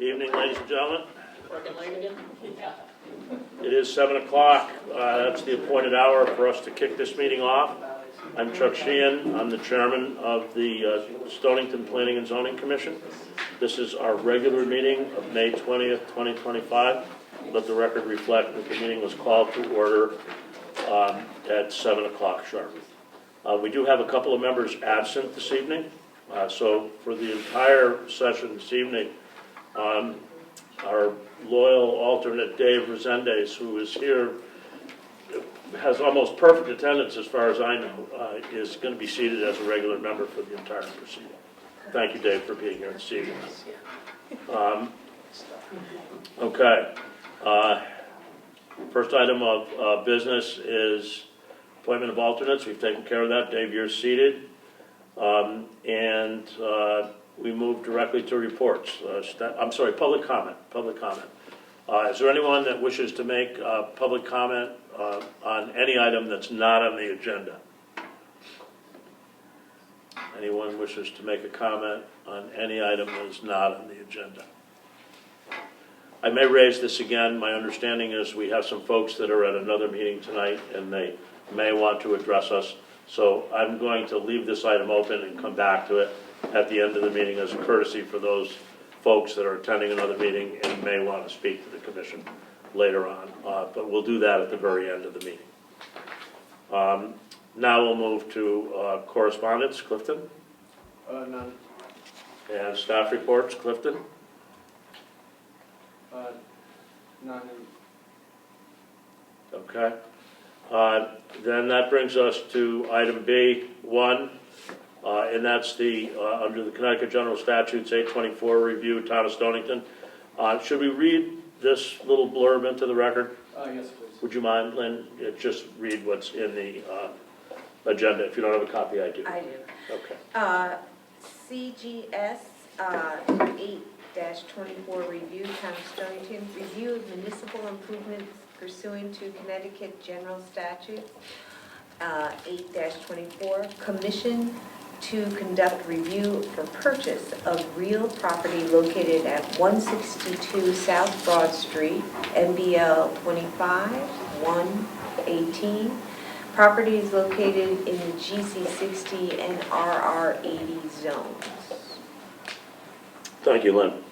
Evening, ladies and gentlemen. Working late again? Yeah. It is 7 o'clock. That's the appointed hour for us to kick this meeting off. I'm Chuck Sheehan. I'm the chairman of the Stonington Planning and Zoning Commission. This is our regular meeting of May 20th, 2025. Let the record reflect that the meeting was called to order at 7 o'clock sharp. We do have a couple of members absent this evening. So for the entire session this evening, our loyal alternate Dave Resendez, who is here, has almost perfect attendance as far as I know, is going to be seated as a regular member for the entire proceeding. Thank you, Dave, for being here this evening. Okay. First item of business is appointment of alternates. We've taken care of that. Dave, you're seated. We move directly to reports. I'm sorry, public comment. Is there anyone that wishes to make public comment on any item that's not on the agenda? Anyone wishes to make a comment on any item that is not on the agenda? I may raise this again. My understanding is we have some folks that are at another meeting tonight and they may want to address us. So I'm going to leave this item open and come back to it at the end of the meeting as a courtesy for those folks that are attending another meeting and may want to speak to the commission later on. But we'll do that at the very end of the meeting. Now we'll move to correspondence. Clifton? None. And staff reports. Clifton? None. Okay. Then that brings us to item B1, and that's the under the Connecticut General Statutes 824 review, Town of Stonington. Should we read this little blurb into the record? Yes, please. Would you mind, Lynn? Just read what's in the agenda. If you don't have a copy, I do. I do. Okay. CGS 8-24 review, Town of Stonington, review of municipal improvements pursuant to Connecticut General Statutes 8-24, commission to conduct review for purchase of real property located at 162 South Broad Street, MBL 25, 118. Property is located in the GC 60 and RR 80 zones. Thank you, Lynn.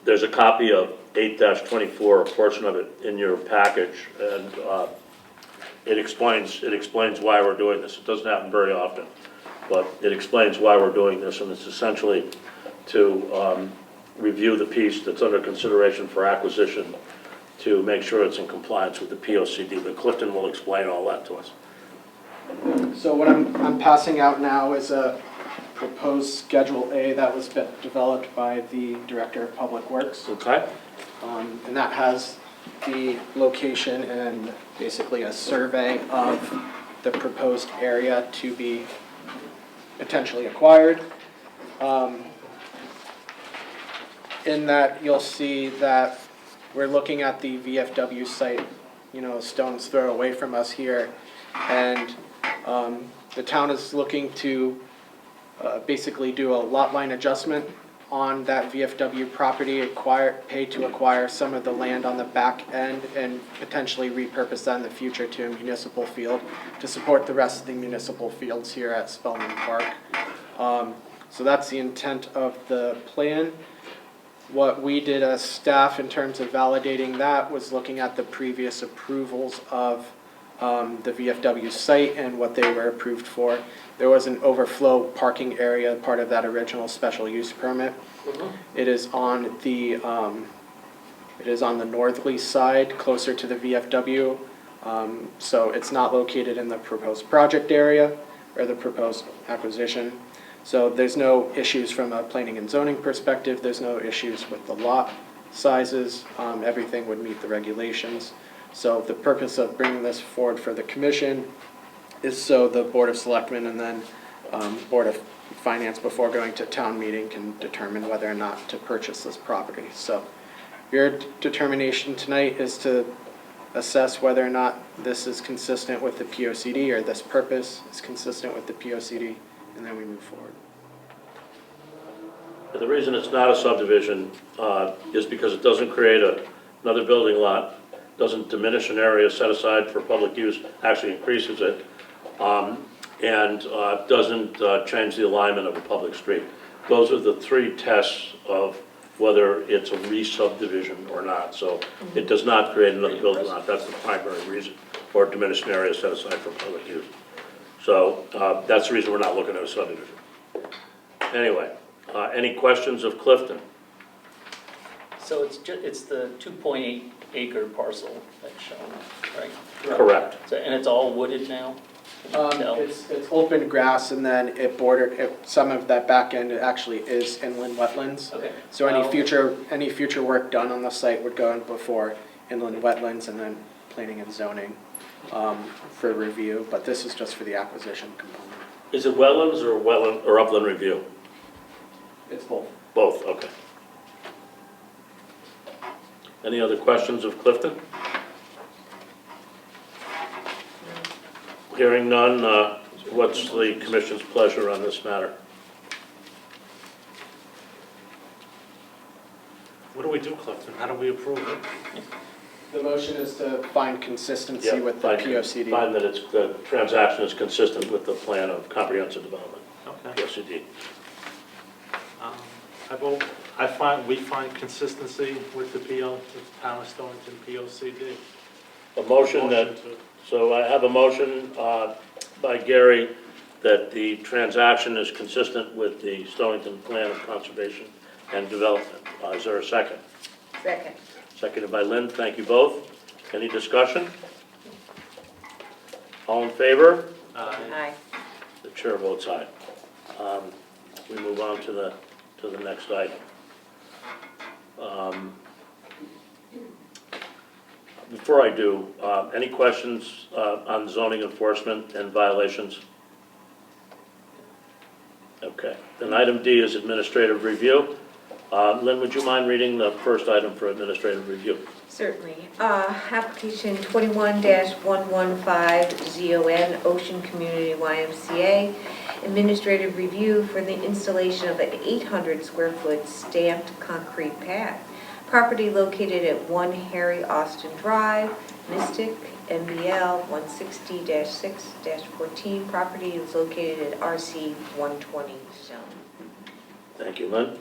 There's a copy of 8-24, a portion of it in your package, and it explains why we're doing this. It doesn't happen very often, but it explains why we're doing this, and it's essentially to review the piece that's under consideration for acquisition to make sure it's in compliance with the POCD. But Clifton will explain all that to us. So what I'm passing out now is a proposed Schedule A that was developed by the Director of Public Works. Okay. And that has the location and basically a survey of the proposed area to be potentially acquired. In that, you'll see that we're looking at the VFW site, you know, a stone's throw away from us here, and the town is looking to basically do a lot line adjustment on that VFW property, pay to acquire some of the land on the back end and potentially repurpose that in the future to a municipal field to support the rest of the municipal fields here at Spelman Park. So that's the intent of the plan. What we did as staff in terms of validating that was looking at the previous approvals of the VFW site and what they were approved for. There was an overflow parking area, part of that original special use permit. It is on the northerly side, closer to the VFW. So it's not located in the proposed project area or the proposed acquisition. So there's no issues from a planning and zoning perspective. There's no issues with the lot sizes. Everything would meet the regulations. So the purpose of bringing this forward for the commission is so the Board of Selectmen and then Board of Finance, before going to town meeting, can determine whether or not to purchase this property. So your determination tonight is to assess whether or not this is consistent with the POCD, or this purpose is consistent with the POCD, and then we move forward. The reason it's not a subdivision is because it doesn't create another building lot, doesn't diminish an area set aside for public use, actually increases it, and doesn't change the alignment of a public street. Those are the three tests of whether it's a re-subdivision or not. So it does not create another building lot. That's the primary reason, or diminish an area set aside for public use. So that's the reason we're not looking at a subdivision. Anyway, any questions of Clifton? So it's the 2.8 acre parcel that's shown, right? Correct. So, and it's all wooded now? No. It's open grass, and then some of that back end actually is inland wetlands. Okay. So any future work done on the site would go in before inland wetlands and then planning and zoning for review, but this is just for the acquisition component. Is it wetlands or upland review? It's both. Both, okay. Any other questions of Clifton? Hearing none, what's the commission's pleasure on this matter? What do we do, Clifton? How do we approve it? The motion is to find consistency with the POCD. Find that the transaction is consistent with the plan of comprehensive development, Okay. POCD. We find consistency with the Town of Stonington POCD. A motion that, so I have a motion by Gary that the transaction is consistent with the Stonington Plan of Conservation and Development. Is there a second? Second. Seconded by Lynn. Thank you both. Any discussion? All in favor? Aye. The chair votes aye. We move on to the next item. Before I do, any questions on zoning enforcement and violations? Okay. Then item D is administrative review. Lynn, would you mind reading the first item for administrative review? Certainly. Application 21-115 ZON Ocean Community YMCA. Administrative review for the installation of an 800 square foot stamped concrete pad. Property located at 1 Harry Austin Drive, Mystic, MBL 160-6-14. Property is located at RC 120 zone. Thank you, Lynn.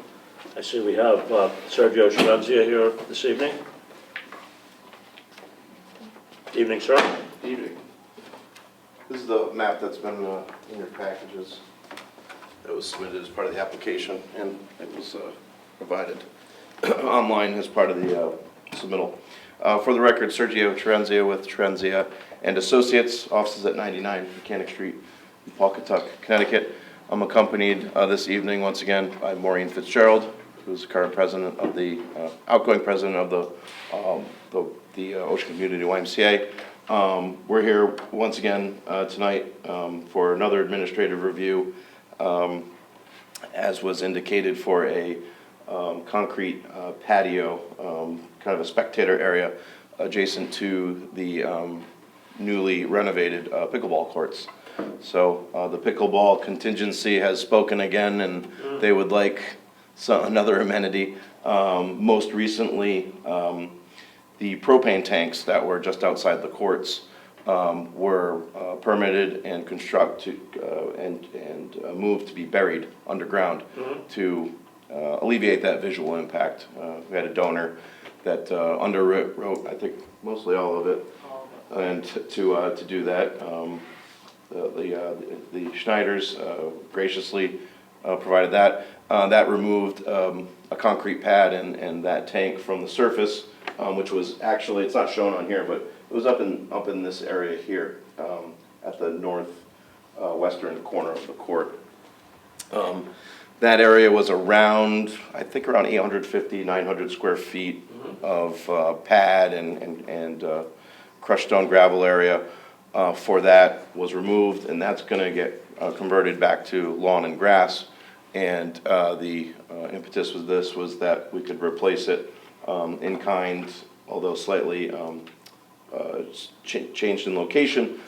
I see we have Sergio Shrenzia here this evening. Evening, sir. Evening. This is the map that's been in your packages. It was submitted as part of the application, and it was provided online as part of the submittal. For the record, Sergio Trenzia with Trenzia and Associates, offices at 99 Mechanic Street in Pawcatuck, Connecticut. I'm accompanied this evening once again by Maureen Fitzgerald, who's the current president of the outgoing president of the Ocean Community YMCA. We're here once again tonight for another administrative review, as was indicated for a concrete patio, kind of a spectator area adjacent to the newly renovated pickleball courts. So the pickleball contingency has spoken again, and they would like another amenity. Most recently, the propane tanks that were just outside the courts were permitted and constructed and moved to be buried underground to alleviate that visual impact. We had a donor that underwrote, I think, mostly all of it, and to do that. The Schneiders graciously provided that. That removed a concrete pad and that tank from the surface, which was actually, it's not shown on here, but it was up in this area here, at the northwestern corner of the court. That area was around, I think around 850, 900 square feet of pad and crushed stone gravel area. For that was removed, and that's going to get converted back to lawn and grass. And the impetus was that we could replace it in kind, although slightly changed in location,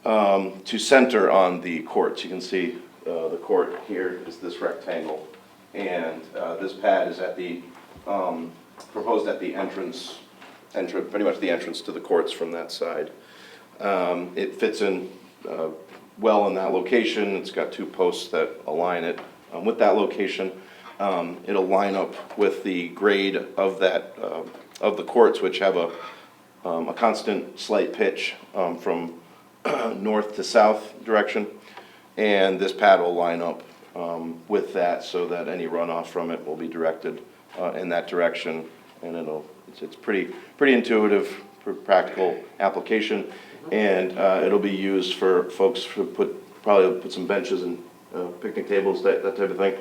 to center on the courts. You can see the court here is this rectangle, And this pad is at the, proposed at the entrance, pretty much the entrance to the courts from that side. It fits in well in that location. It's got 2 posts that align it with that location. It'll line up with the grade of that, of the courts, which have a constant slight pitch from north to south direction. And this pad will line up with that so that any runoff from it will be directed in that direction. And it's pretty intuitive, practical application. And it'll be used for folks to probably put some benches and picnic tables, that type of thing.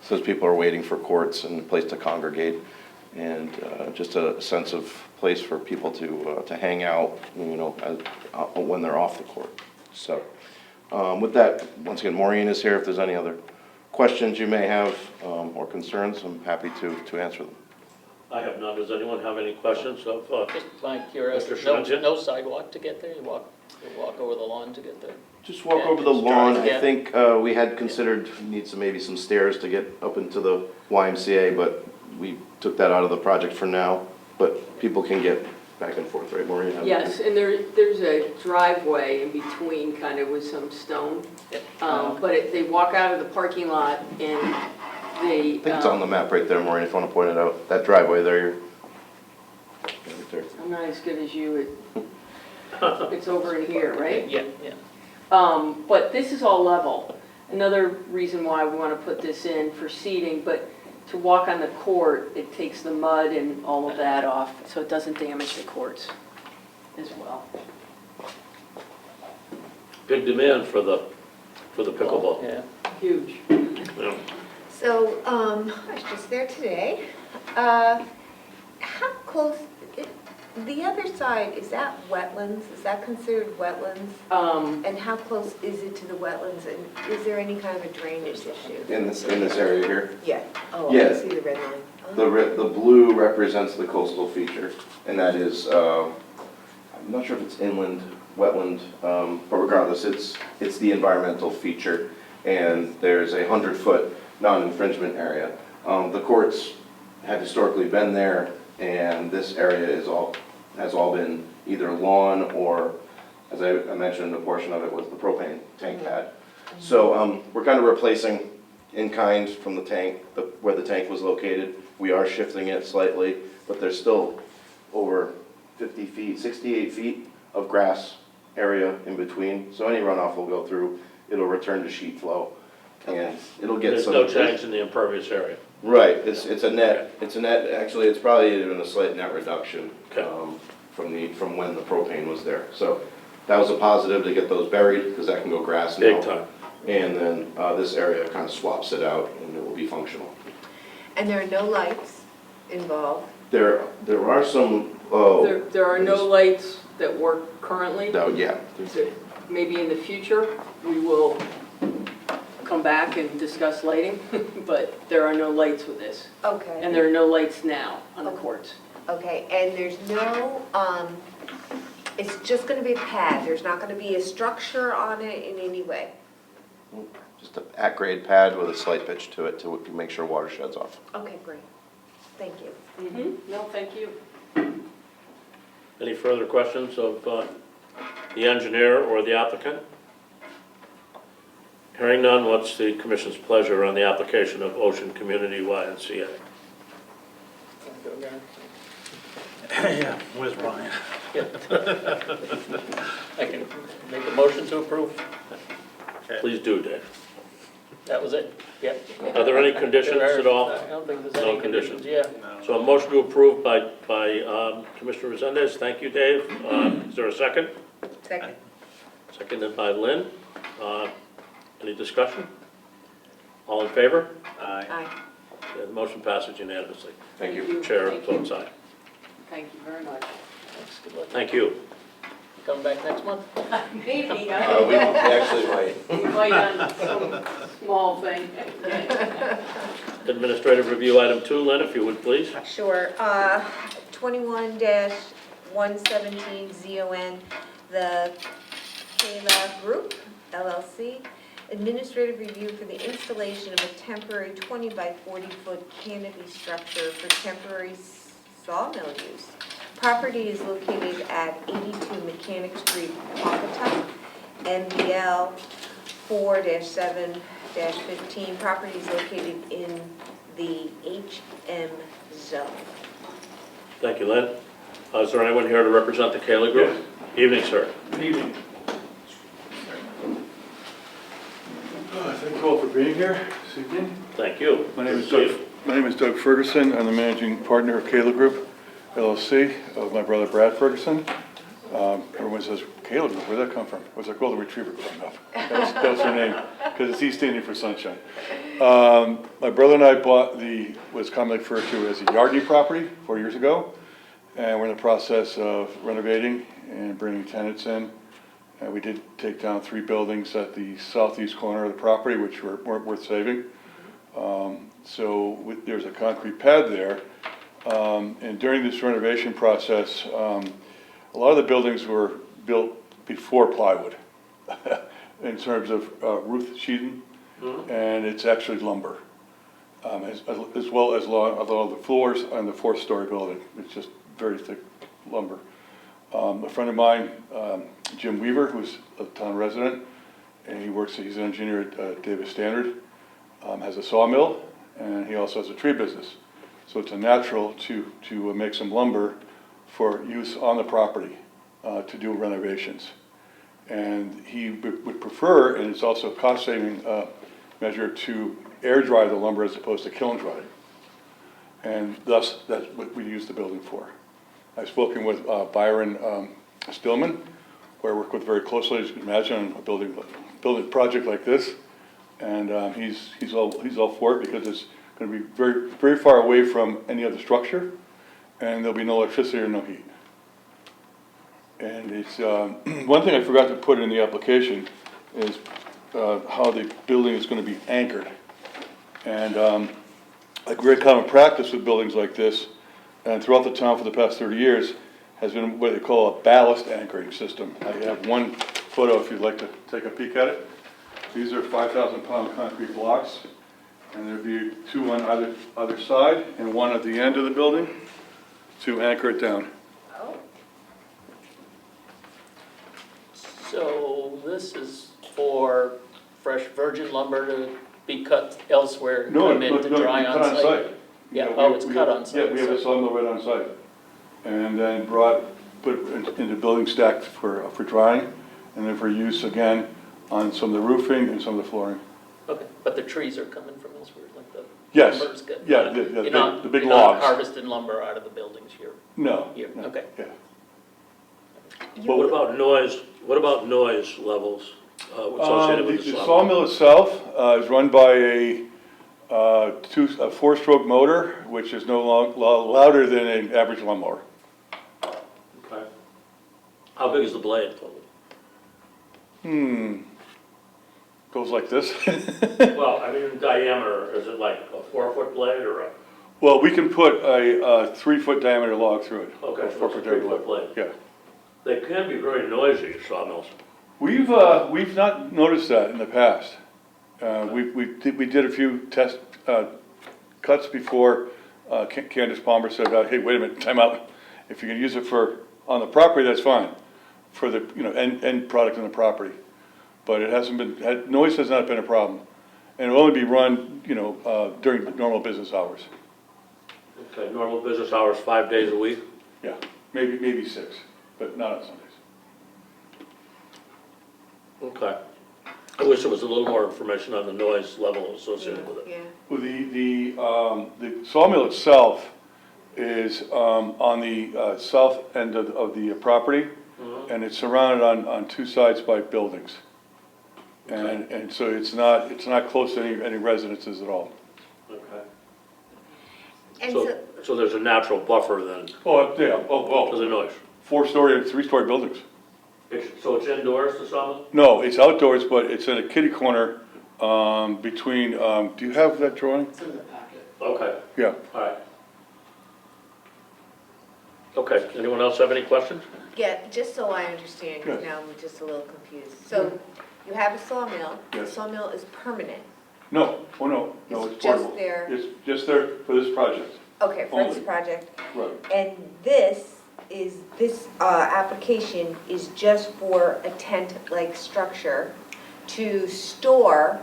So as people are waiting for courts and a place to congregate, and just a sense of place for people to hang out, you know, when they're off the court. So with that, once again, Maureen is here. If there's any other questions you may have or concerns, I'm happy to answer them. I have none. Does anyone have any questions of, Just my curiosity, Mr. Shannon? no sidewalk to get there? You walk over the lawn to get there? Just walk Yeah, over the just lawn. drive, I yeah. think we had considered maybe some stairs to get up into the YMCA, but we took that out of the project for now. But people can get back and forth, right, Maureen? Yes, and there's a driveway in between, kind of with some stone. But they walk out of the parking lot and they. I think it's on the map right there, Maureen, if you want to point it out. That driveway there, right there. I'm not as good as you, it's over in here, right? Yeah. But this is all level. Another reason why we want to put this in for seating, but to walk on the court, it takes the mud and all of that off, so it doesn't damage the courts as well. big demand for the pickleball? Yeah. Huge. Yeah. So, I was just there today. How close, the other side, is that wetlands? Is that considered wetlands? And how close is it to the wetlands? And is there any kind of a drainage issue? In this area here. Yeah. Oh, Yeah. I see the red line. The blue represents the coastal feature, and that is, I'm not sure if it's inland, wetland, but regardless, it's the environmental feature, and there's a 100-foot non-infringement area. The courts have historically been there, and this area has all been either lawn or, as I mentioned, a portion of it was the propane tank pad. So we're kind of replacing in kind from the tank, where the tank was located. We are shifting it slightly, but there's still over 50 feet, 68 feet of grass area in between. So any runoff will go through, it'll return to sheet flow, and it'll get There's some. no change in the impervious area? Right, it's a net, actually, it's probably even a slight net reduction Okay. from when the propane was there. So that was a positive to get those buried, because that can go grass now. Big time. And then this area kind of swaps it out, and it will be functional. And there are no lights involved? There are some, There are no lights that work currently. no, yeah, Maybe in the future, we will come back and discuss lighting, but there are no lights with this. Okay. And there are no lights now on the courts. Okay, and there's no, it's just gonna be a pad, there's not gonna be a structure on it in any way? just an at-grade pad with a slight pitch to it to make sure water sheds off. Okay, great. Thank you. No, thank you. Any further questions of the engineer or the applicant? Hearing none, what's the commission's pleasure on the application of Ocean Community YMCA? Yeah, where's Brian? I can make a motion to approve. Please do, Dave. That was it? Yep. Are there any conditions at all? I don't think there's No any conditions, yeah. So a motion to approve by Commissioner Resendez. Thank you, Dave. Is there a second? Second. Seconded by Lynn. Any discussion? All in favor? Aye. Aye. Yeah, the motion passes unanimously. Thank you. Chair Thank you. votes aye. Thank you very much. Thanks, good luck. Thank you. Coming back next month? Maybe, We actually might. we might on some small thing. Administrative review item 2, Lynn, if you would please. Sure, 21-117 ZON, the Kayla Group LLC Administrative review for the installation of a temporary 20 by 40 foot canopy structure for temporary sawmill use. Property is located at 82 Mechanic Street, Pawcatuck, NBL 4-7-15. Property is located in the HM zone. Thank you, Lynn. Is there anyone here to represent the Kayla Group? Evening, sir. Good evening. Thank you all for being here this evening. Thank you. My name is Good to see Doug. My name is Doug Ferguson. I'm the managing partner of Kayla Group, LLC, of my brother Brad Ferguson. Everyone says, Kayla Group, where'd that come from? Where's that Golden Retriever growing up? That's her name, because it's East Indian for sunshine. My brother and I bought what's commonly referred to as a Yardney property 4 years ago, and we're in the process of renovating and bringing tenants in. We did take down 3 buildings at the southeast corner of the property, which weren't worth saving. There's a concrete pad there. And during this renovation process, a lot of the buildings were built before plywood in terms of roof sheathing, and it's actually lumber, as well as a lot of the floors on the 4th-story building. It's just very thick lumber. A friend of mine, Jim Weaver, who's a town resident, and he's an engineer at Davis Standard, has a sawmill, and he also has a tree business. So it's a natural to make some lumber for use on the property to do renovations. And he would prefer, and it's also a cost-saving measure, to air dry the lumber as opposed to kiln dry it. And thus, that's what we use the building for. I've spoken with Byron Stillman, who I work with very closely, as you can imagine, on a building project like this. And he's all for it because it's going to be very, very far away from any other structure, and there'll be no electricity or no heat. And it's one thing I forgot to put in the application is how the building is going to be anchored. And a very common practice with buildings like this, and throughout the town for the past 30 years, has been what they call a ballast anchoring system. I have one photo if you'd like to take a peek at it. These are 5,000-pound concrete blocks, and there'd be 2 on either side and 1 at the end of the building to anchor it down. So this is for fresh virgin lumber to be cut elsewhere and come in to dry on site? Yeah, it's cut on site. Yeah, we have a sawmill right on site. And then put into building stacks for drying, and then for use again on some of the roofing and some of the flooring. Okay, but the trees are coming from elsewhere, like the Yes, lumber's good? yeah, the big logs. You're not harvesting lumber out of the buildings here? No. Here, no, okay. Yeah. But what about noise? What about noise levels associated with the The sawmill? sawmill itself is run by a 4-stroke motor, which is no louder than an average lawnmower. Okay. How big is the blade? Goes like this. Well, I mean in diameter, is it like a 4-foot blade or a? Well, we can put a 3-foot diameter log through it. Okay, A so it's a 3-foot blade. Yeah. They can be very noisy, sawmills. We've not noticed that in the past. We did a few test cuts before Candace Palmer said, hey, wait a minute, time out. If you can use it on the property, that's fine, for the end product on the property. But it hasn't been, noise has not been a problem. And it'll only be run, during normal business hours. Okay, normal business hours, 5 days a week? Yeah, maybe 6, but not on Sundays. Okay. I wish there was a little more information on the noise level associated with it. Yeah. Well, the sawmill itself is on the south end of the property, and it's surrounded on 2 sides by buildings. And so it's not close to any residences at all. Okay. And So there's a natural buffer then Oh, yeah, to the noise? 4-story and 3-story buildings. So it's indoors, the sawmill? No, it's outdoors, but it's in a kitty corner between, do you have that drawing? It's in the packet. Okay, Yeah. all right. Okay, anyone else have any questions? Yeah, just so I understand, because Yes. now I'm just a little confused. So you have a sawmill. The Yes. sawmill is permanent. No, no, It's it's just portable. there. It's just there for this project, Okay, for this Only. project. right. And this application is just for a tent-like structure to store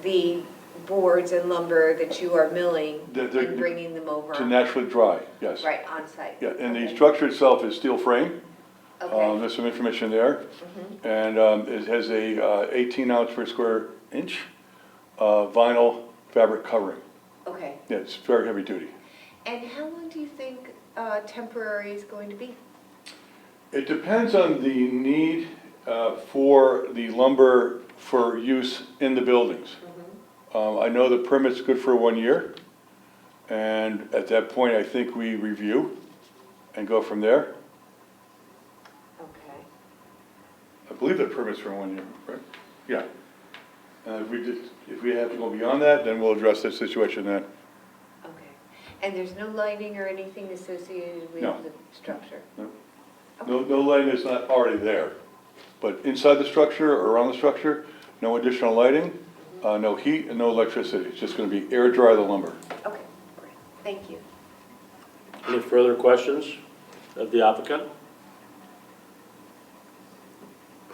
the boards and lumber that you are milling They're- and bringing them over. To naturally dry, yes. Right, on site. Yeah, and the Okay. structure itself is steel frame. Okay, There's some information there. And it has a 18 ounce per square inch vinyl fabric covering. okay. Yeah, it's very heavy duty. And how long do you think temporary is going to be? It depends on the need for the lumber for use in the buildings. I know the permit's good for 1 year, and at that point, I think we review and go from there. Okay. I believe the permit's for 1 year, right? Yeah. If we have to go beyond that, then we'll address that situation then. Okay. And there's no lighting or anything associated with No. the structure? No lighting is not already there, but inside the structure or around the structure, no additional lighting, no heat and no electricity. It's just gonna be air dry the lumber. Okay, great. Thank you. Any further questions of the applicant?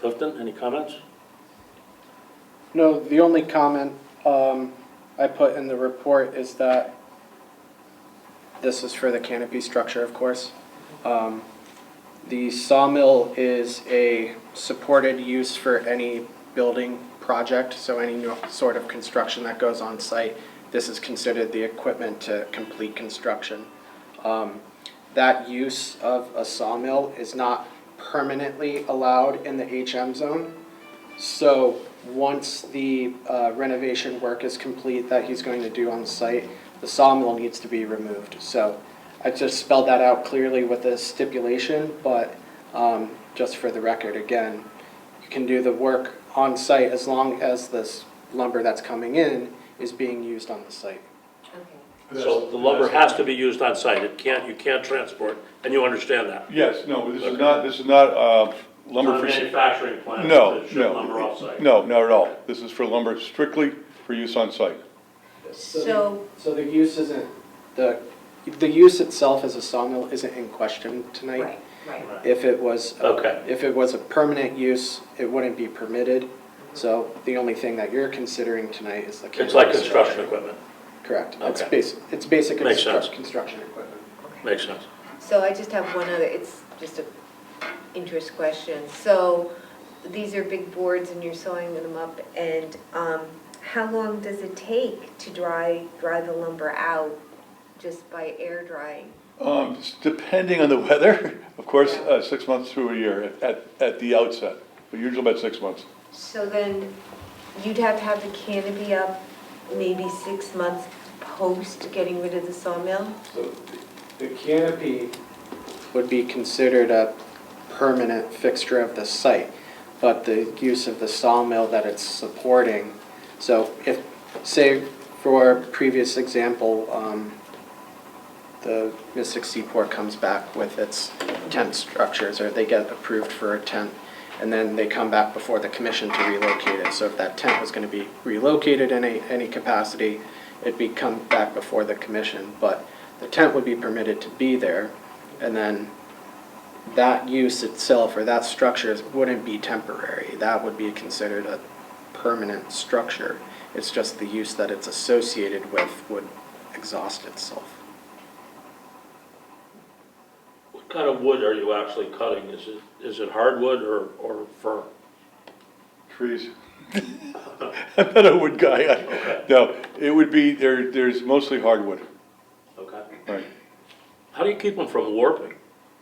Clifton, any comments? No, the only comment I put in the report is that this is for the canopy structure, of course. The sawmill is a supported use for any building project, so any sort of construction that goes on site, this is considered the equipment to complete construction. That use of a sawmill is not permanently allowed in the HM zone. So once the renovation work is complete that he's going to do on site, the sawmill needs to be removed. So I just spelled that out clearly with a stipulation, but just for the record, again, you can do the work on site as long as this lumber that's coming in is being used on the site. Okay. So the lumber has to be used on site, you can't transport, and you understand that? Yes, no, this is not lumber Not for. a manufacturing plant No, to ship lumber no, off-site? no, not at all. This is for lumber strictly for use on site. So, the use isn't, the use itself as a sawmill isn't in question tonight. right, right. If it was, Okay. if it was a permanent use, it wouldn't be permitted. So the only thing that you're considering tonight is the. It's like construction equipment, Correct. It's Okay. it's basic Makes sense. construction equipment. makes sense. So I just have one other, it's just a interest question. So these are big boards and you're sewing them up, and how long does it take to dry the lumber out just by air drying? Depending on the weather, of course, 6 months to a year at the outset, but usually about 6 months. So then you'd have to have the canopy up maybe 6 months post getting rid of the sawmill? So the canopy would be considered a permanent fixture of the site, but the use of the sawmill that it's supporting. So if, say, for previous example, the Mystic Seaport comes back with its tent structures, or they get approved for a tent, and then they come back before the commission to relocate it. So if that tent was going to be relocated in any capacity, it'd be come back before the commission, but the tent would be permitted to be there, and then that use itself, or that structure, wouldn't be temporary. That would be considered a permanent structure. It's just the use that it's associated with would exhaust itself. What kind of wood are you actually cutting? Is it hardwood or fir? Trees. I'm not a wood guy. Okay. No, it would be, there's mostly hardwood, Okay. right. How do you keep them from warping?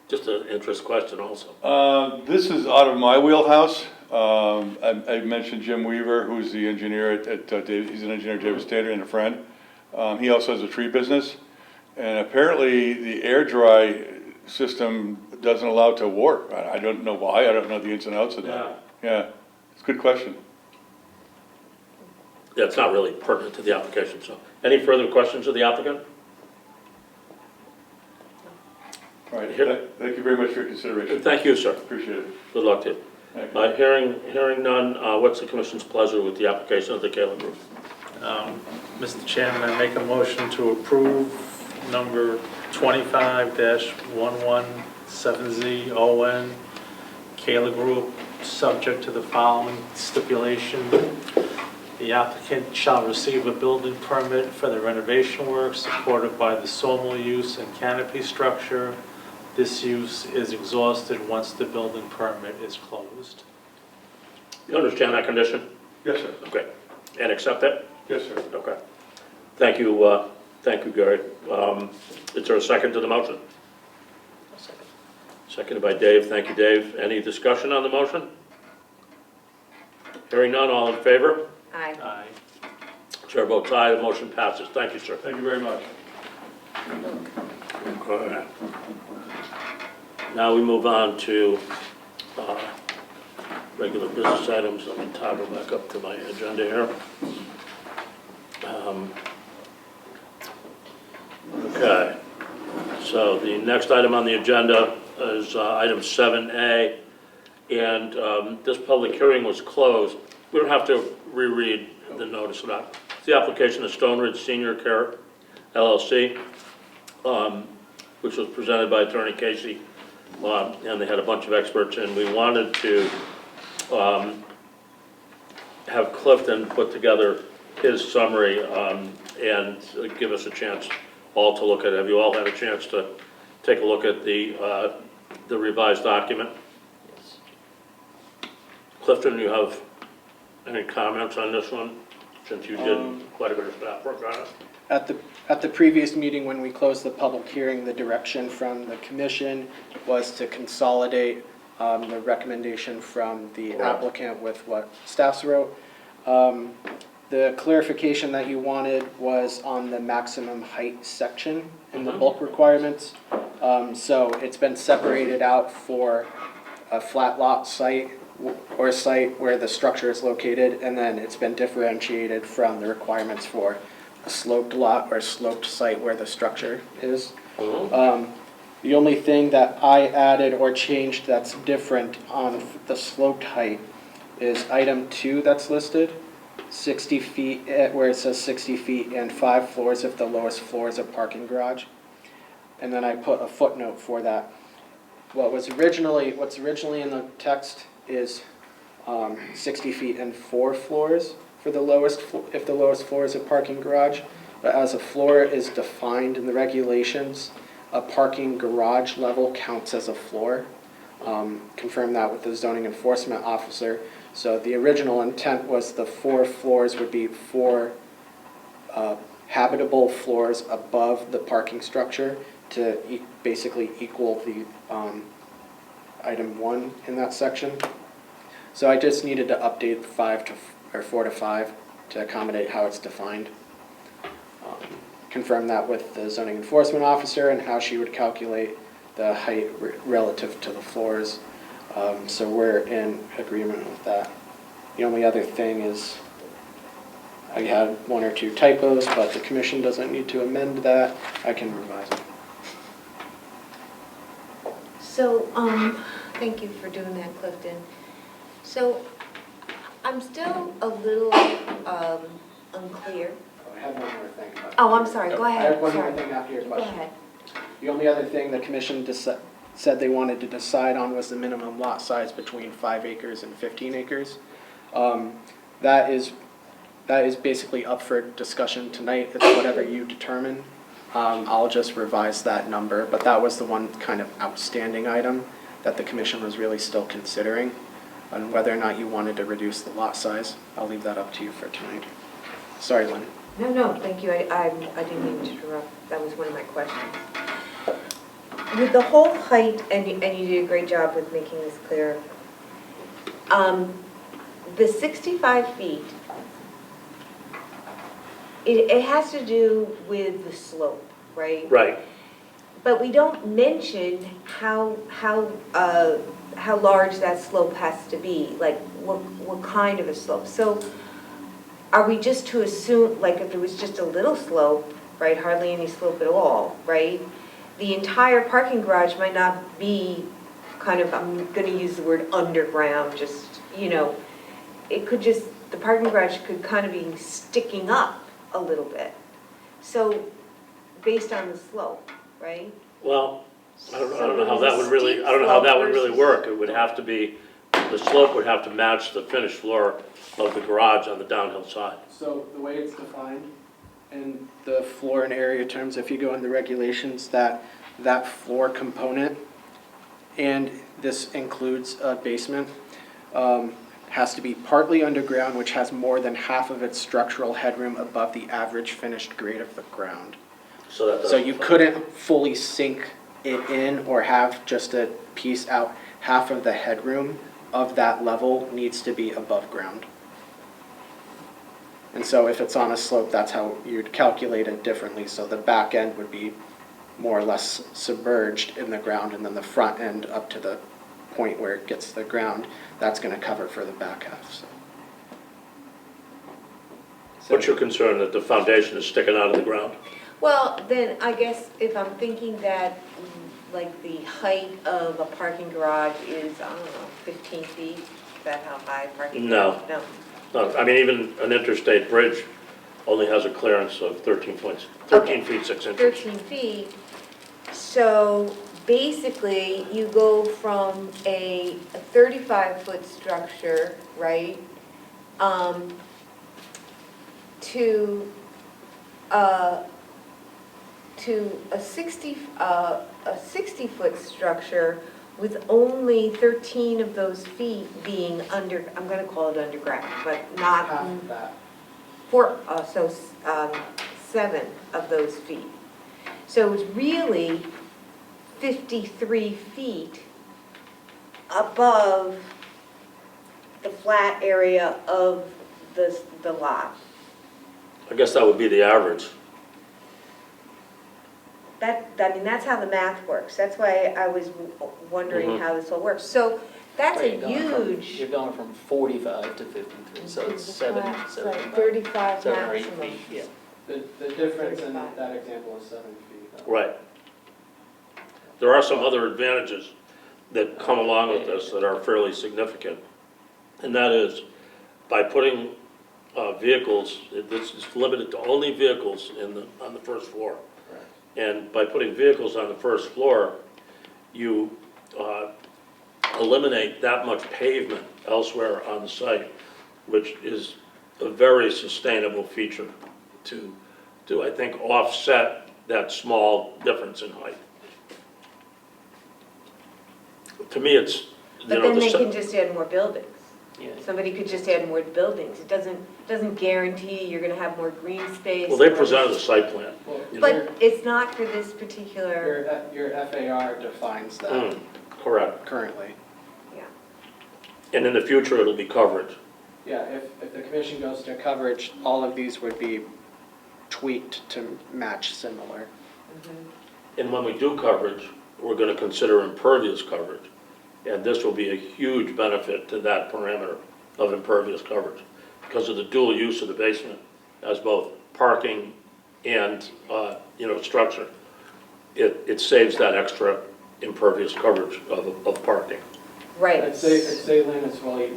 Just an interest question also. This is out of my wheelhouse. I mentioned Jim Weaver, who's the engineer at he's an engineer at Davis Standard and a friend. He also has a tree business. And apparently the air dry system doesn't allow it to warp. I don't know why, I don't know the ins and outs of that. Yeah, it's a good question. Yeah, it's not really pertinent to the application, so. Any further questions of the applicant? All right, Here- thank you very much for your consideration. Thank you, sir. Appreciate it. Good luck to you. Thank you. Hearing none, what's the commission's pleasure with the application of the Kayla Group? Mr. Chairman, I make a motion to approve number 25-1170ON, Kayla Group, subject to the following stipulation. The applicant shall receive a building permit for the renovation work supported by the sawmill use and canopy structure. This use is exhausted once the building permit is closed. You understand that condition? Yes, sir. Okay. And accept it? Yes, sir. Okay. Thank you, Gary. Is there a second to the motion? Seconded by Dave. Thank you, Dave. Any discussion on the motion? Hearing none, all in favor? Aye. Aye. Chair votes aye, the motion passes. Thank you, sir. Thank you very much. All right. Now we move on to regular business items. Let me toggle back up to my agenda here. Okay, so the next item on the agenda is item 7A, and this public hearing was closed. We don't have to reread the notice of that. It's the application of Stone Ridge Senior Care LLC, which was presented by Attorney Casey, and they had a bunch of experts, and we wanted to have Clifton put together his summary and give us a chance all to look at it. Have you all had a chance to take a look at the revised document? Yes. Clifton, you have any comments on this one, since you did quite a bit of staff work on it? At the previous meeting, when we closed the public hearing, the direction from the commission was to consolidate the recommendation from the applicant with what staff wrote. The clarification that you wanted was on the maximum height section in the bulk requirements. So it's been separated out for a flat lot site or site where the structure is located, and then it's been differentiated from the requirements for a sloped lot or sloped site where the structure is. The only thing that I added or changed that's different on the sloped height is item 2 that's listed, 60 feet, where it says 60 feet and 5 floors if the lowest floor is a parking garage. And then I put a footnote for that. What's originally in the text is 60 feet and 4 floors for the lowest, if the lowest floor is a parking garage. But as a floor is defined in the regulations, a parking garage level counts as a floor. Confirm that with the zoning enforcement officer. So the original intent was the 4 floors would be 4 habitable floors above the parking structure to basically equal the item 1 in that section. So I just needed to update 4 to 5 to accommodate how it's defined. Confirm that with the zoning enforcement officer and how she would calculate the height relative to the floors. So we're in agreement with that. The only other thing is I had 1 or 2 typos, but the commission doesn't need to amend that. I can revise it. So, thank you for doing that, Clifton. So, I'm still a little unclear. I have one more thing. Oh, I'm sorry, go ahead. I have one more Sorry. thing after your Go question. ahead. The only other thing the commission said they wanted to decide on was the minimum lot size between 5 acres and 15 acres. That is basically up for discussion tonight. It's whatever you determine. I'll just revise that number, but that was the one kind of outstanding item that the commission was really still considering, on whether or not you wanted to reduce the lot size. I'll leave that up to you for tonight. Sorry, Lynn. No, thank you. I didn't mean to interrupt. That was one of my questions. With the whole height, and you did a great job with making this clear, the 65 feet, it has to do with the slope, right? Right. But we don't mention how large that slope has to be, like what kind of a slope. So are we just to assume, like if it was just a little slope, right, hardly any slope at all, right, the entire parking garage might not be kind of, I'm gonna use the word underground, just, it could just, the parking garage could kind of be sticking up a little bit. So, based on the slope, right? Well, I don't So know how that would really, there's a I don't know how that would steep really slope work. It would have to be, the slope would have to match the finished floor of the garage on the downhill side. So the way it's defined in the floor and area terms, if you go in the regulations, that floor component, and this includes a basement, has to be partly underground, which has more than half of its structural headroom above the average finished grade of the ground. So that So doesn't. you couldn't fully sink it in or have just a piece out. Half of the headroom of that level needs to be above ground. And so if it's on a slope, that's how you'd calculate it differently. So the back end would be more or less submerged in the ground, and then the front end up to the point where it gets to the ground, that's gonna cover for the back half, so. What's your concern, that the foundation is sticking out of the ground? Well, then I guess if I'm thinking that, like, the height of a parking garage is, I don't know, 15 feet? Is that how high a parking No. garage? No. No, I mean, even an interstate bridge only has a clearance of 13 feet 6 inches. 13 feet. So basically, you go from a 35-foot structure, right, to a 60-foot structure with only 13 of those feet being under, I'm gonna call it underground, but not, Half of that. so 7 of those feet. So it's really 53 feet above the flat area of the lot. I guess that would be the average. That's how the math works. That's why I was wondering how this all works. So that's a You're huge, going from 45 to 53, so it's 7, it's like 7, 35 7 or 8 maximum. feet, yeah. The difference in that example is 7 feet. Right. There are some other advantages that come along with this that are fairly significant. And that is, by putting vehicles, this is limited to only vehicles on the first floor. And by putting vehicles on the first floor, you eliminate that much pavement elsewhere on the site, which is a very sustainable feature to I think, offset that small difference in height. To me, it's, but then they can just add more buildings. Yeah. Somebody could just add more buildings. It doesn't guarantee you're gonna have more green space. Well, they presented a site plan. you know. But it's not for this particular, Your FAR defines that Correct. currently. yeah. And in the future, it'll be coverage. Yeah, if the commission goes to coverage, all of these would be tweaked to match similar. And when we do coverage, we're gonna consider impervious coverage. And this will be a huge benefit to that parameter of impervious coverage because of the dual use of the basement as both parking and, structure. It saves that extra impervious coverage of parking. Right. I'd say, Lynn, as well,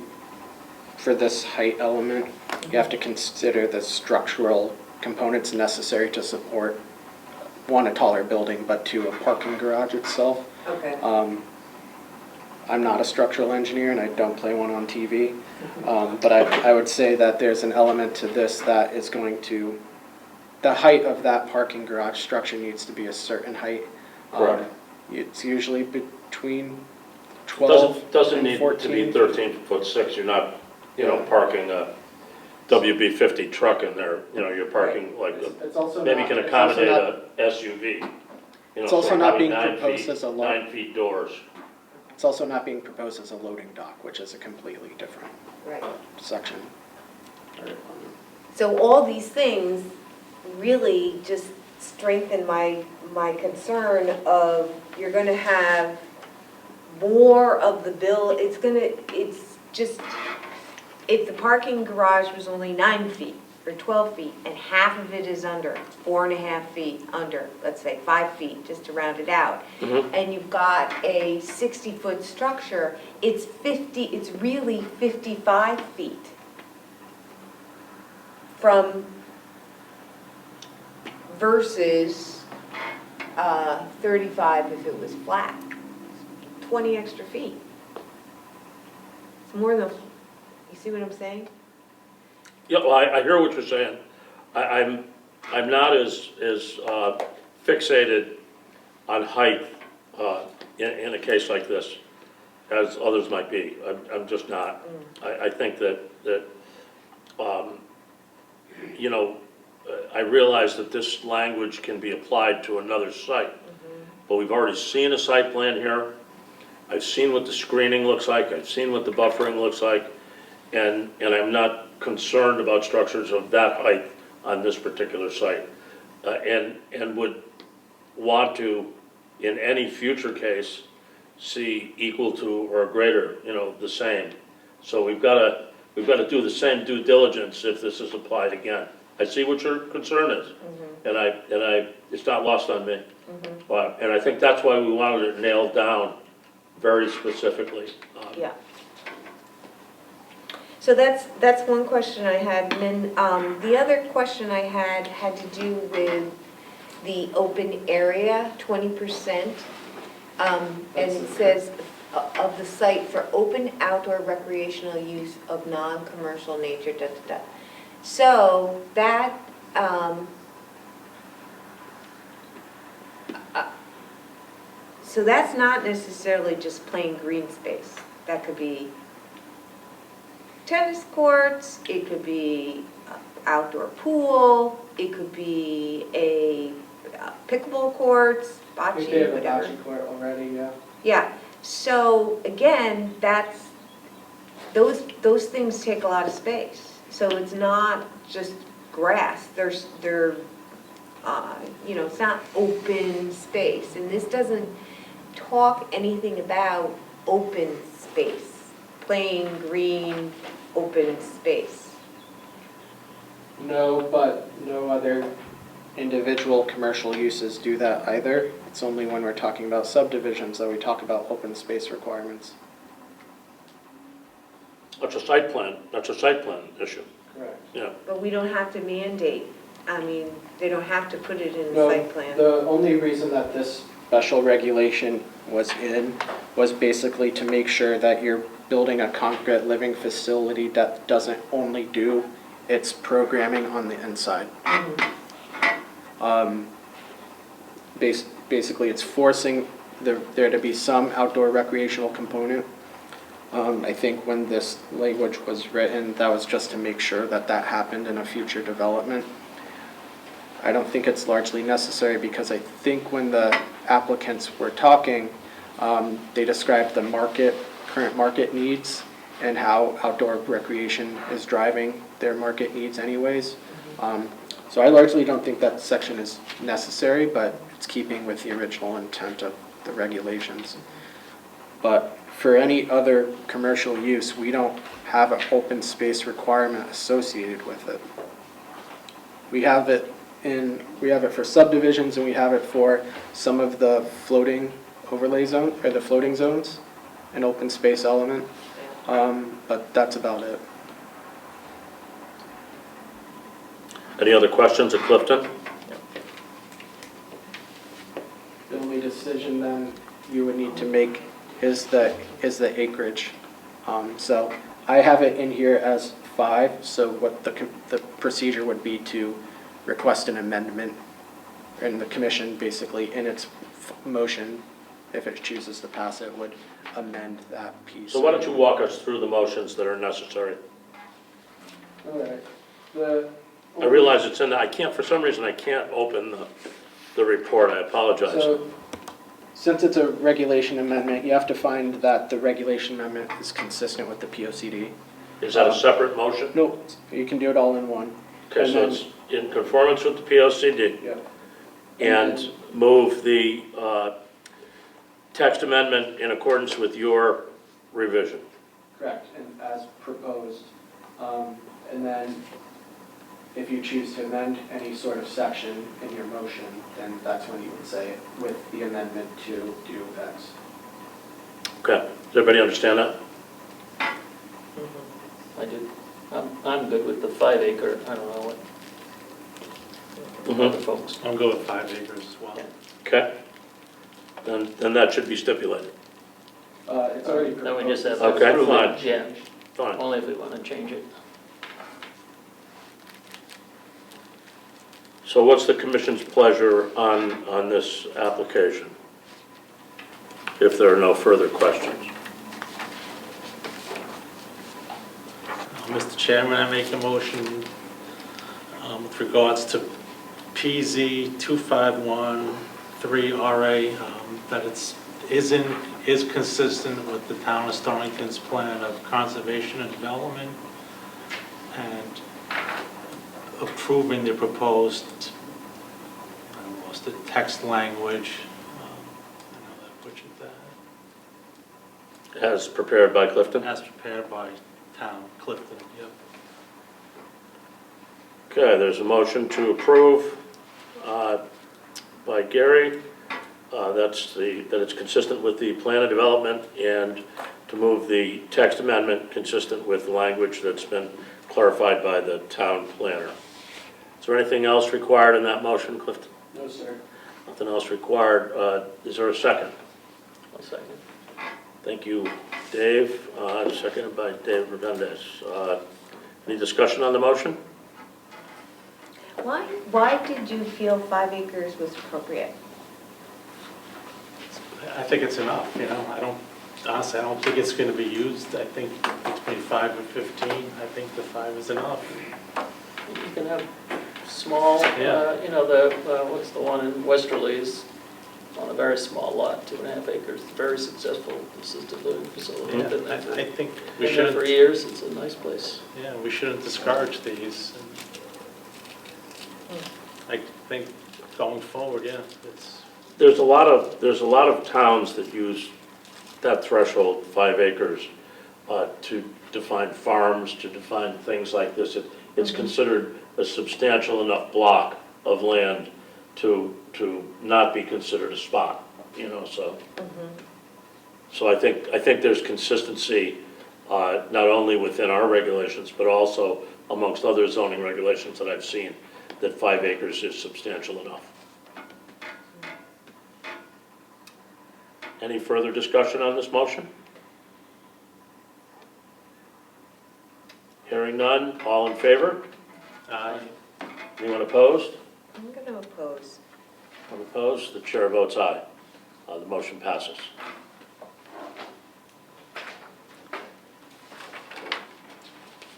for this height element, you have to consider the structural components necessary to support, one, a taller building, but two, a parking garage itself. Okay. I'm not a structural engineer and I don't play one on TV, but I would say that there's an element to this that is going to, the height of that parking garage structure needs to be a certain height. Correct. It's usually between 12 Doesn't and need 14. to be 13'6". You're not, parking a WB-50 truck in there. You're parking like, It's also maybe not- can it's also accommodate not- a SUV. It's also so not probably being 9 proposed feet- as a 9 feet doors. It's also not being proposed as a loading dock, which is a completely different Right. section. So all these things really just strengthen my concern of you're gonna have more of the if the parking garage was only 9 feet, for 12 feet, and half of it is under, 4.5 feet under, let's say 5 feet, just to round it out, and you've got a 60-foot structure, it's really 55 feet from versus 35 if it was flat. 20 extra feet. It's more than, you see what I'm saying? Yeah, well, I hear what you're saying. I'm not as fixated on height in a case like this as others might be. I'm just not. I think that you know, I realize that this language can be applied to another site, but we've already seen a site plan here. I've seen what the screening looks like. I've seen what the buffering looks like, and I'm not concerned about structures of that height on this particular site, and would want to, in any future case, see equal to or greater, you know, the same. So we've got to do the same due diligence if this is applied again. I see what your concern is, and it's not lost on me. And I think that's why we wanted it nailed down very specifically. Yeah. So that's one question I had, and then the other question I had to do with the open area, 20%. And it says of the site for open outdoor recreational use of non-commercial nature, da, da, da. So that, so that's not necessarily just plain green space. That could be tennis courts, it could be outdoor pool, it could be a pickleball courts, bocce, whatever. Bocce court already, yeah. Yeah, so again, those things take a lot of space. So it's not just grass, they're you know, it's not open space. And this doesn't talk anything about open space, plain green open space. No, but no other individual commercial uses do that either. It's only when we're talking about subdivisions that we talk about open space requirements. That's a site plan issue. Correct. Yeah. But we don't have to mandate, I mean, they don't have to put it in the No, site plan. the only reason that this special regulation was in was basically to make sure that you're building a concrete living facility that doesn't only do its programming on the inside. Basically, it's forcing there to be some outdoor recreational component. I think when this language was written, that was just to make sure that that happened in a future development. I don't think it's largely necessary because I think when the applicants were talking, they described the current market needs and how outdoor recreation is driving their market needs anyways. So I largely don't think that section is necessary, but it's keeping with the original intent of the regulations. But for any other commercial use, we don't have an open space requirement associated with it. We have it for subdivisions, and we have it for some of the floating overlay zone, or the floating zones, an open space element, but that's about it. Any other questions at Clifton? The only decision then you would need to make is the acreage. So I have it in here as 5, so what the procedure would be to request an amendment, and the commission basically in its motion, if it chooses to pass it, would amend that piece. So why don't you walk us through the motions that are necessary? All right. I realize it's in there. For some reason, I can't open the report. I apologize. So, since it's a regulation amendment, you have to find that the regulation amendment is consistent with the POCD. Is that a separate motion? No, you can do it all in one. Okay, And so then- it's in conformance with the POCD. Yeah. And move the text amendment in accordance with your revision. Correct, and as proposed. And then if you choose to amend any sort of section in your motion, then that's when you would say with the amendment to do X. Okay, does everybody understand that? I do. I'm good with the 5 acre, I don't know what other folks. I'm good with 5 acres as well. Yeah. Okay. Then that should be stipulated. It's already Then we just have proposed. to Okay, approve fine. it, yeah, Fine. only if we want to change it. So what's the commission's pleasure on this application? If there are no further questions. Mr. Chairman, I make a motion with regards to PZ 2513RA, that is consistent with the town of Stonington's plan of conservation and development, and approving the proposed, the text language, I know that butchered that, As prepared by Clifton? as prepared by town, Clifton, yep. Okay, there's a motion to approve by Gary. That it's consistent with the plan of development, and to move the text amendment consistent with the language that's been clarified by the town planner. Is there anything else required in that motion, Clifton? No, sir. Nothing else required. Is there a second? I'll second. Thank you, Dave. Seconded by Dave Redundez. Any discussion on the motion? Why did you feel 5 acres was appropriate? I think it's enough, you know, honestly, I don't think it's gonna be used. I think between 5 and 15, I think the 5 is enough. You can have small, Yeah. what's the one in Westerly is on a very small lot, 2.5 acres, very successful assisted living facility. Yeah, Been there I for- think we been there for shouldn't, years, it's a nice place. yeah, we shouldn't discourage these. I think going forward, yeah, it's, There's a lot of towns that use that threshold, 5 acres, to define farms, to define things like this. It's considered a substantial enough block of land to not be considered a spot, so. So I think there's consistency, not only within our regulations, but also amongst other zoning regulations that I've seen, that 5 acres is substantial enough. Any further discussion on this motion? Hearing none, all in favor? Anyone opposed? I'm going to oppose. None opposed, the chair votes aye. The motion passes.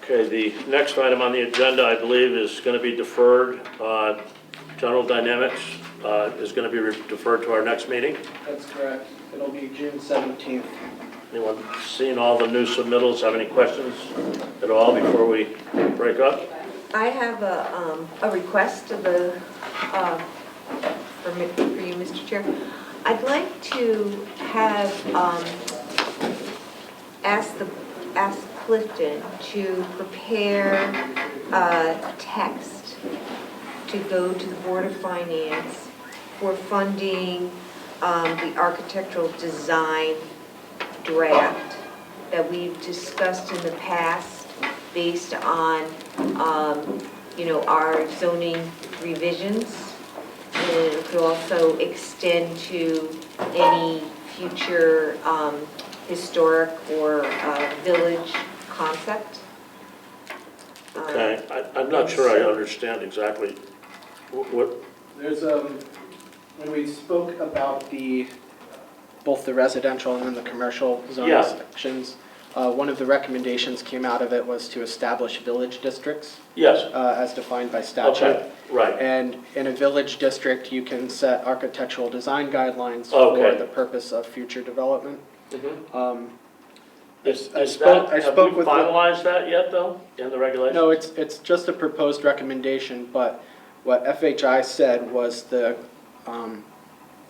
Okay, the next item on the agenda, I believe, is going to be deferred. General Dynamics is going to be deferred to our next meeting. That's correct. It'll be June 17th. Anyone seen all the new submittals? Have any questions at all before we break up? I have a request of the, for you, Mr. Chair. I'd like to have, ask Clifton to prepare text to go to the Board of Finance for funding the architectural design draft that we've discussed in the past based on, our zoning revisions. And it could also extend to any future historic or village concept. Okay, I'm not sure I understand exactly what, There's, when we spoke about both the residential and then the commercial zoning Yeah. sections, one of the recommendations came out of it was to establish village districts yes, as defined by statute. okay, right. And in a village district, you can set architectural design guidelines Okay. for the purpose of future development. Mhm. I Is spoke that, have with we the- finalized that yet, though, in the regulations? No, it's just a proposed recommendation, but what FHI said was the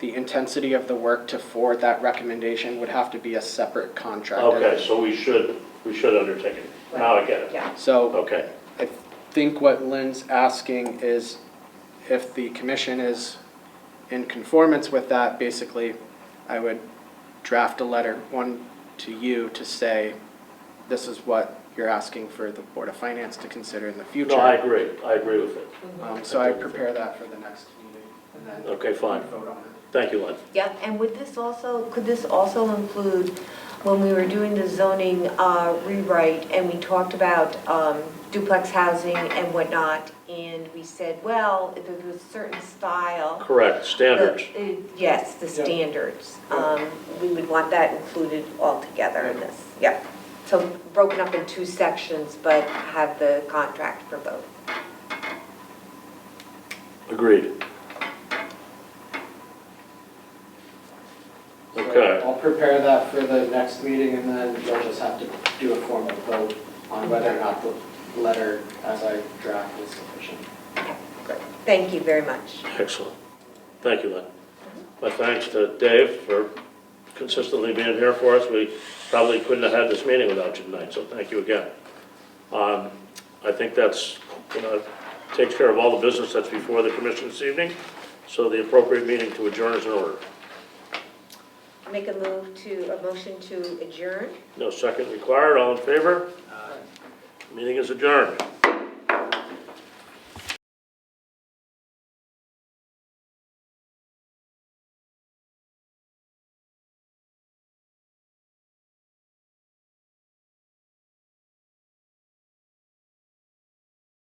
intensity of the work to forward that recommendation would have to be a separate contract. Okay, so we should undertake it. Now I get it. Yeah. So Okay, think what Lynn's asking is if the commission is in conformance with that, basically, I would draft a letter, one to you, to say, this is what you're asking for the Board of Finance to consider in the future. No, I agree with it. So I prepare that for the next meeting, and then Okay, fine. vote on it. Thank you, Lynn. Yeah, and could this also include, when we were doing the zoning rewrite, and we talked about duplex housing and whatnot, and we said, well, if it was a certain style. Correct, standards. Yes, the standards. We would want that included altogether in this, yep. So broken up in 2 sections, but have the contract for both. Agreed. Okay, I'll prepare that for the next meeting, and then you'll just have to do a formal vote on whether or not the letter as I draft is sufficient. Great. Thank you very much. excellent. Thank you, Lynn. My thanks to Dave for consistently being here for us. We probably couldn't have had this meeting without you tonight, so thank you again. I think that's, takes care of all the business that's before the commission this evening, so the appropriate meeting to adjourn is in order. Make a motion to adjourn. No second required, all in favor? Meeting is adjourned.